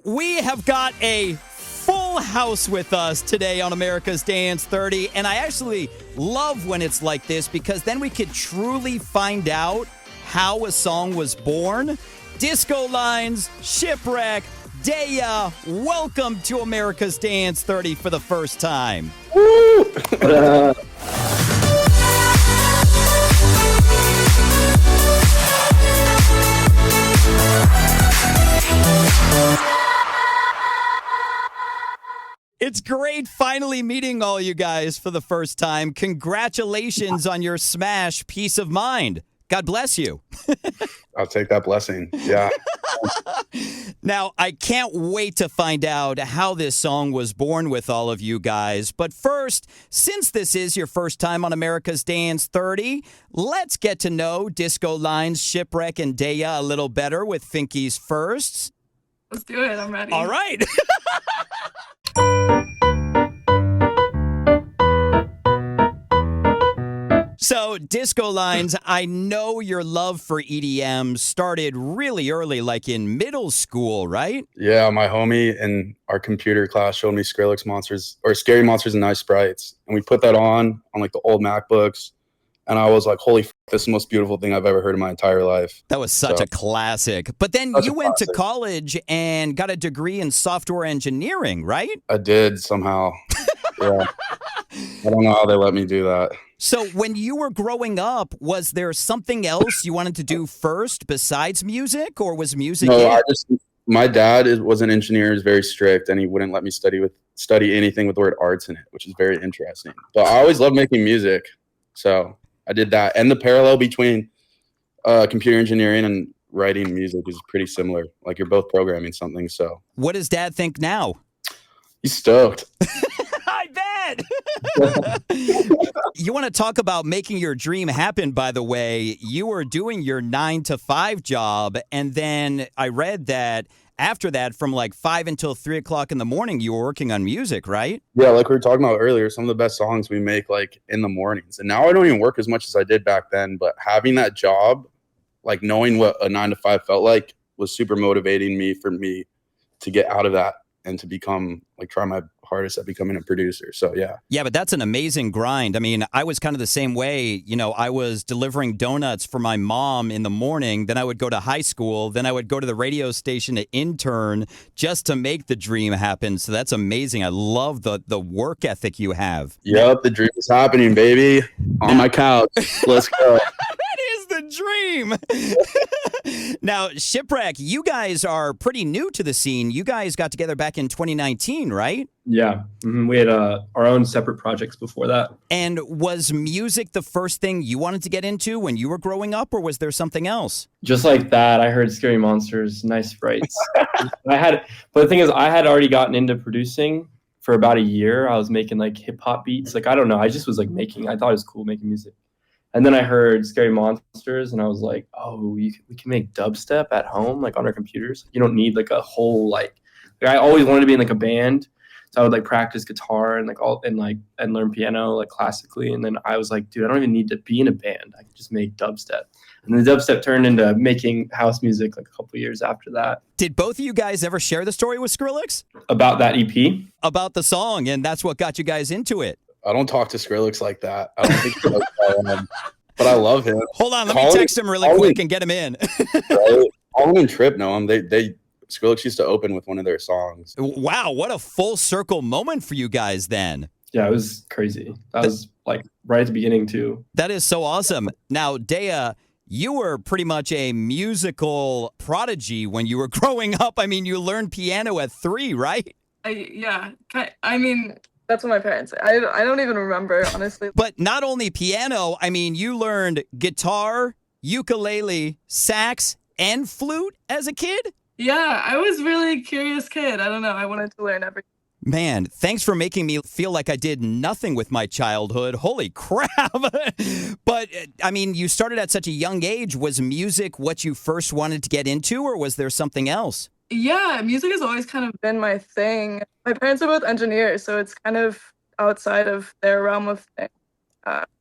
We have got a full house with us today on America's Dance 30, and I actually love when it's like this because then we could truly find out how a song was born. Disco Lines, Shipwreck, Daya, welcome to America's Dance 30 for the first time. Woo! It's great finally meeting all you guys for the first time. Congratulations on your smash, Peace of Mind. God bless you. I'll take that blessing. Yeah. Now, I can't wait to find out how this song was born with all of you guys. But first, since this is your first time on America's Dance 30, let's get to know Disco Lines, Shipwreck, and Daya a little better with Finky's firsts. Let's do it. I'm ready. All right. So, Disco Lines, I know your love for EDM started really early, like in middle school, right? Yeah, my homie in our computer class showed me Skrillex Monsters or Scary Monsters and Nice Sprites. And we put that on like the old MacBooks. And I was like, holy f***, this is the most beautiful thing I've ever heard in my entire life. That was such a classic. But then you went to college and got a degree in software engineering, right? I did somehow. Yeah. I don't know how they let me do that. So when you were growing up, was there something else you wanted to do first besides music, or was music my dad was an engineer, is very strict, and he wouldn't let me study anything with the word arts in it, which is very interesting. But I always loved making music, so I did that. And the parallel between computer engineering and writing music is pretty similar. Like you're both programming something. So what does Dad think now? He's stoked. I bet. You want to talk about making your dream happen, by the way. You were doing your 9-to-5 job, and then I read that after that, from like 5 until 3 o'clock in the morning, you were working on music, right? Yeah, like we were talking about earlier, some of the best songs we make like in the mornings. And now I don't even work as much as I did back then, but having that job, like knowing what a 9-to-5 felt like was super motivating for me to get out of that and to become try my hardest at becoming a producer. So yeah. Yeah, but that's an amazing grind. I mean, I was kind of the same way. You know, I was delivering donuts for my mom in the morning. Then I would go to high school. Then I would go to the radio station to intern just to make the dream happen. So that's amazing. I love the work ethic you have. Yep, the dream is happening, baby. On my couch. Let's go. The dream. Now, Shipwreck, you guys are pretty new to the scene. You guys got together back in 2019, right? Yeah. Mm-hmm. We had our own separate projects before that. And was music the first thing you wanted to get into when you were growing up, or was there something else? Just like that, I heard Scary Monsters, Nice Sprites. But the thing is, I had already gotten into producing for about a year. I was making like hip hop beats. Like, I don't know. I just was like I thought it was cool making music. And then I heard Scary Monsters, and I was like, oh, we can make dubstep at home, like on our computers. You don't need like a whole I always wanted to be in like a band. So I would like practice guitar and and learn piano like classically. And then I was like, dude, I don't even need to be in a band. I can just make dubstep. And then the dubstep turned into making house music like a couple of years after that. Did both of you guys ever share the story with Skrillex? About that EP? About the song, and that's what got you guys into it. I don't talk to Skrillex like that. I don't think he knows him, but I love him. Hold on, let me text him really quick and get him in. Collin and Trip know him. Skrillex used to open with one of their songs. Wow, what a full circle moment for you guys then. Yeah, it was crazy. That was like right at the beginning too. That is so awesome. Now, Daya, you were pretty much a musical prodigy when you were growing up. I mean, you learned piano at 3, right? Yeah. I mean, that's what my parents say. I don't even remember, honestly. But not only piano, I mean, you learned guitar, ukulele, sax, and flute as a kid? Yeah, I was really curious kid. I don't know. I wanted to learn everything. Man, thanks for making me feel like I did nothing with my childhood. Holy crap. But, I mean, you started at such a young age. Was music what you first wanted to get into, or was there something else? Yeah, music has always kind of been my thing. My parents are both engineers, so it's kind of outside of their realm of thing.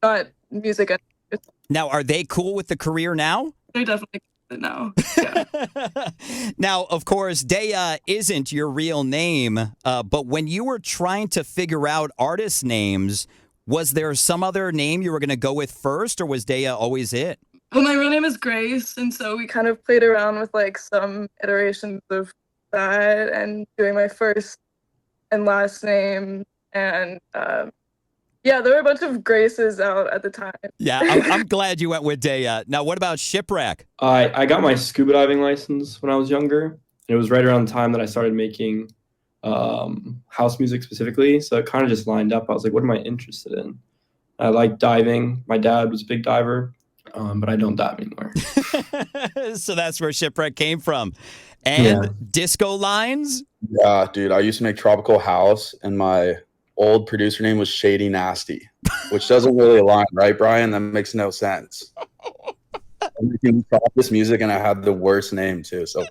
Not music engineers. Now, are they cool with the career now? They're definitely it now. Yeah. Now, of course, Daya isn't your real name, but when you were trying to figure out artist names, was there some other name you were going to go with first, or was Daya always it? Well, my real name is Grace, and so we kind of played around with like some iterations of that and doing my first and last name. And yeah, there were a bunch of Graces out at the time. Yeah, I'm glad you went with Daya. Now, what about Shipwreck? I got my scuba diving license when I was younger, and it was right around the time that I started making house music specifically. So it kind of just lined up. I was like, what am I interested in? I like diving. My dad was a big diver, but I don't dive anymore. So that's where Shipwreck came from. And Disco Lines? Yeah, dude, I used to make tropical house, and my old producer name was Shady Nasty, which doesn't really align, right, Brian? That makes no sense. I'm making this music, and I had the worst name too, so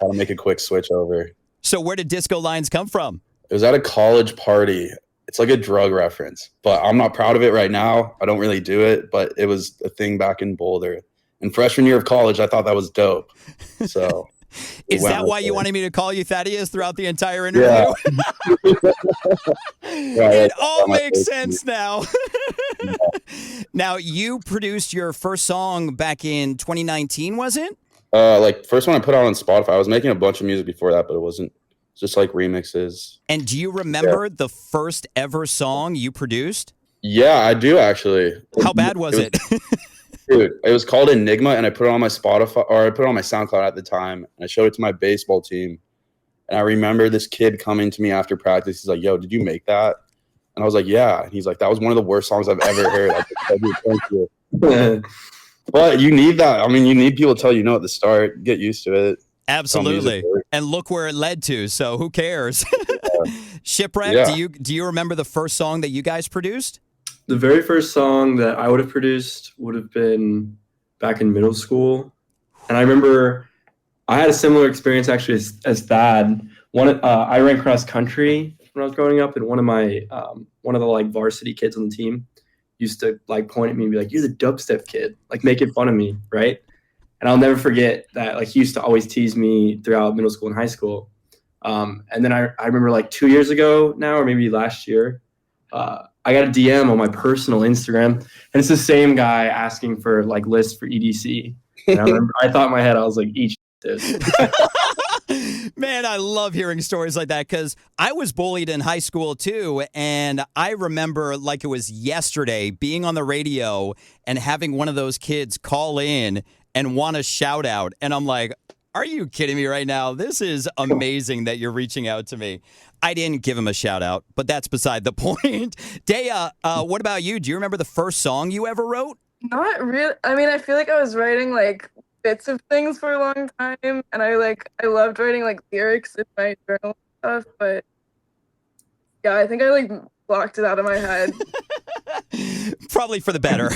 had to make a quick switch over. So where did Disco Lines come from? It was at a college party. It's like a drug reference, but I'm not proud of it right now. I don't really do it, but it was a thing back in Boulder. In freshman year of college, I thought that was dope. So is that why you wanted me to call you Thaddeus throughout the entire interview? Yeah. It all makes sense now. Now, you produced your first song back in 2019, was it? Like first one I put out on Spotify. I was making a bunch of music before that, but it wasn't just like remixes. And do you remember the first ever song you produced? Yeah, I do actually. How bad was it? Dude, it was called Enigma, and I put it on my Spotify, or I put it on my SoundCloud at the time, and I showed it to my baseball team. And I remember this kid coming to me after practice. He's like, "Yo, did you make that?" And I was like, "Yeah." And he's like, "That was one of the worst songs I've ever heard." I said, "Thank you." But you need that. I mean, you need people to tell you no at the start. Get used to it. Absolutely. And look where it led to. So who cares? Shipwreck, do you remember the first song that you guys produced? The very first song that I would have produced would have been back in middle school. And I remember I had a similar experience actually as Thad. I ran cross country when I was growing up, and one of the like varsity kids on the team used to like point at me and be like, "You're the dubstep kid," like making fun of me, right? And I'll never forget that. Like he used to always tease me throughout middle school and high school. And then I remember like 2 years ago now, or maybe last year, I got a DM on my personal Instagram, and it's the same guy asking for like lists for EDC. And I remember I thought in my head, I was like, "Eat this." Man, I love hearing stories like that because I was bullied in high school too. And I remember like it was yesterday being on the radio and having one of those kids call in and want a shout out. And I'm like, are you kidding me right now? This is amazing that you're reaching out to me. I didn't give him a shout out, but that's beside the point. Daya, what about you? Do you remember the first song you ever wrote? Not really. I mean, I feel like I was writing like bits of things for a long time, and I loved writing like lyrics in my journal and stuff, but yeah, I think I like blocked it out of my head. Probably for the better.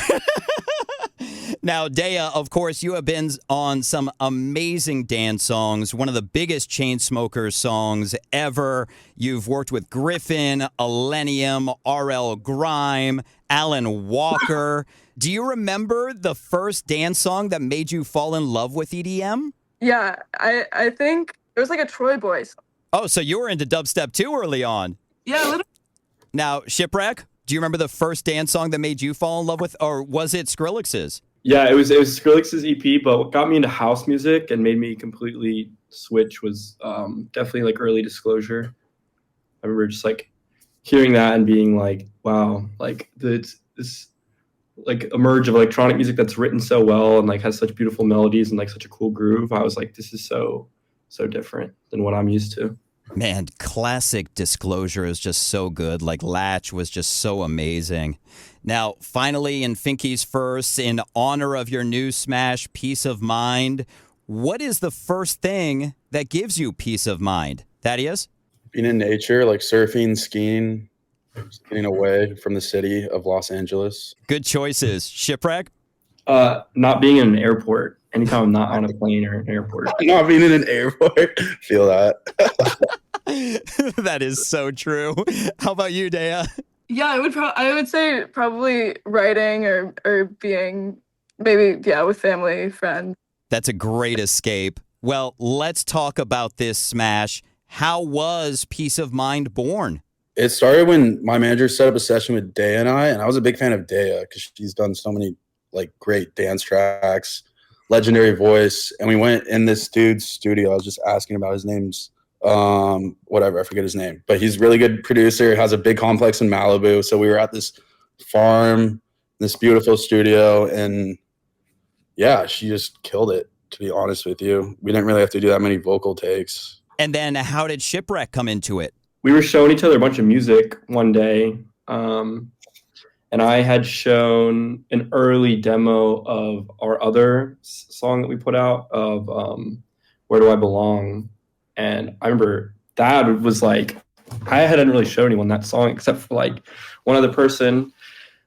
Now, Daya, of course, you have been on some amazing dance songs, one of the biggest Chainsmokers songs ever. You've worked with Griffin, Millennium, R.L. Grime, Alan Walker. Do you remember the first dance song that made you fall in love with EDM? Yeah, I think it was like a Troy Boy song. Oh, so you were into dubstep too early on. Yeah, a little. Now, Shipwreck, do you remember the first dance song that made you fall in love with, or was it Skrillex's? Yeah, it was Skrillex's EP, but what got me into house music and made me completely switch was definitely like Early Disclosure. I remember just like hearing that and being like, wow, like this like a merge of electronic music that's written so well and like has such beautiful melodies and like such a cool groove. I was like, this is so different than what I'm used to. Man, classic Disclosure is just so good. Like Latch was just so amazing. Now, finally, in Finky's first, in honor of your new smash, Peace of Mind, what is the first thing that gives you peace of mind? Thaddeus? Being in nature, like surfing, skiing, just getting away from the city of Los Angeles. Good choices. Shipwreck? Not being in an airport. Anytime I'm not on a plane or an airport. Not being in an airport. Feel that. That is so true. How about you, Daya? Yeah, I would say probably writing or being maybe with family, friends. That's a great escape. Well, let's talk about this smash. How was Peace of Mind born? It started when my manager set up a session with Daya and I was a big fan of Daya because she's done so many like great dance tracks, legendary voice. And we went in this dude's studio. I was just asking about his name's whatever, I forget his name, but he's a really good producer, has a big complex in Malibu. So we were at this farm, this beautiful studio, and yeah, she just killed it, to be honest with you. We didn't really have to do that many vocal takes. And then how did Shipwreck come into it? We were showing each other a bunch of music one day, and I had shown an early demo of our other song that we put out of Where Do I Belong? And I remember that was like, I hadn't really showed anyone that song except for like one other person.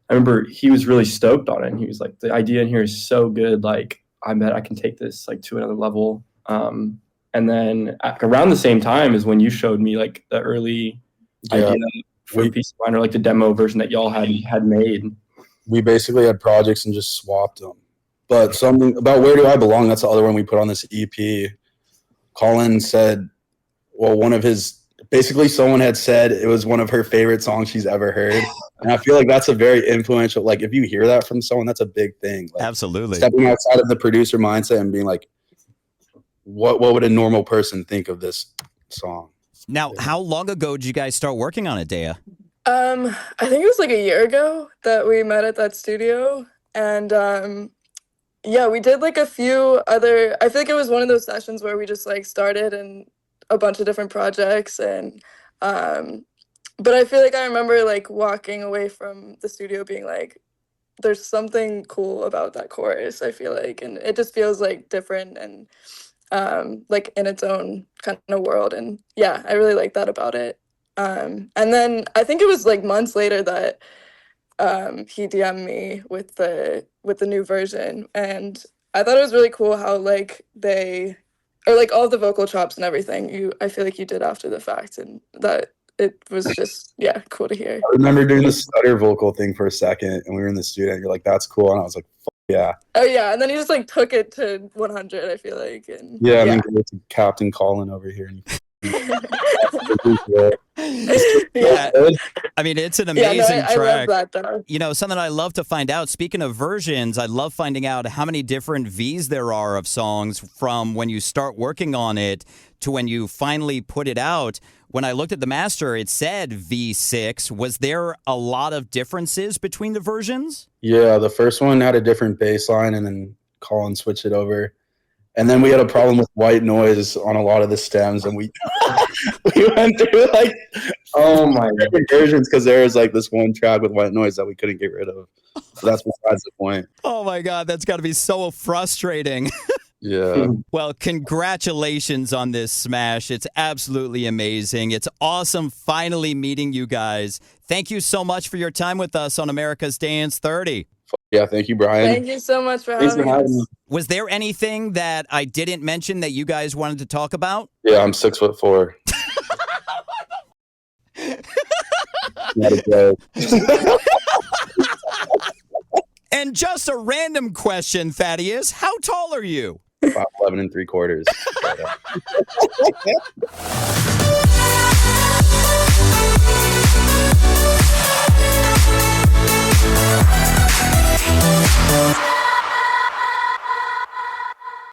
I remember he was really stoked on it. And he was like, the idea in here is so good. Like, I bet I can take this like to another level. And then around the same time is when you showed me like the early idea for Peace of Mind, or like the demo version that y'all had made. We basically had projects and just swapped them. But something about Where Do I Belong, that's the other one we put on this EP. Collin said, well, basically someone had said it was one of her favorite songs she's ever heard. And I feel like that's a very influential, like if you hear that from someone, that's a big thing. Like, absolutely. Stepping outside of the producer mindset and being like, what would a normal person think of this song? Now, how long ago did you guys start working on it, Daya? I think it was like a year ago that we met at that studio. And yeah, we did like a few other, I feel like it was one of those sessions where we just like started and a bunch of different projects. And but I feel like I remember like walking away from the studio being like, there's something cool about that chorus, I feel like, and it just feels like different and like in its own kind of world. And yeah, I really like that about it. And then I think it was like months later that he DM'd me with the new version, and I thought it was really cool how like like all the vocal chops and everything I feel like you did after the fact, and that it was just cool to hear. I remember doing the stutter vocal thing for a second, and we were in the studio, and you're like, that's cool, and I was like, yeah. Oh yeah, and then he just like took it to 100, I feel like. And yeah. And then go to Captain Collin over here. And yeah, I mean, it's an amazing track. I love that though. You know, something I love to find out, speaking of versions, I love finding out how many different V's there are of songs from when you start working on it to when you finally put it out. When I looked at the master, it said V6. Was there a lot of differences between the versions? Yeah, the first one had a different bass line, and then Collin switched it over. And then we had a problem with white noise on a lot of the stems, and we went through like different versions because there was like this one track with white noise that we couldn't get rid of. So that's besides the point. Oh my God, that's got to be so frustrating. Yeah. Well, congratulations on this smash. It's absolutely amazing. It's awesome finally meeting you guys. Thank you so much for your time with us on America's Dance 30. Yeah, thank you, Brian. Thank you so much for having us. Was there anything that I didn't mention that you guys wanted to talk about? Yeah, I'm 6'4". Not a joke. And just a random question, Thaddeus. How tall are you? 5'11 3/4. Yeah.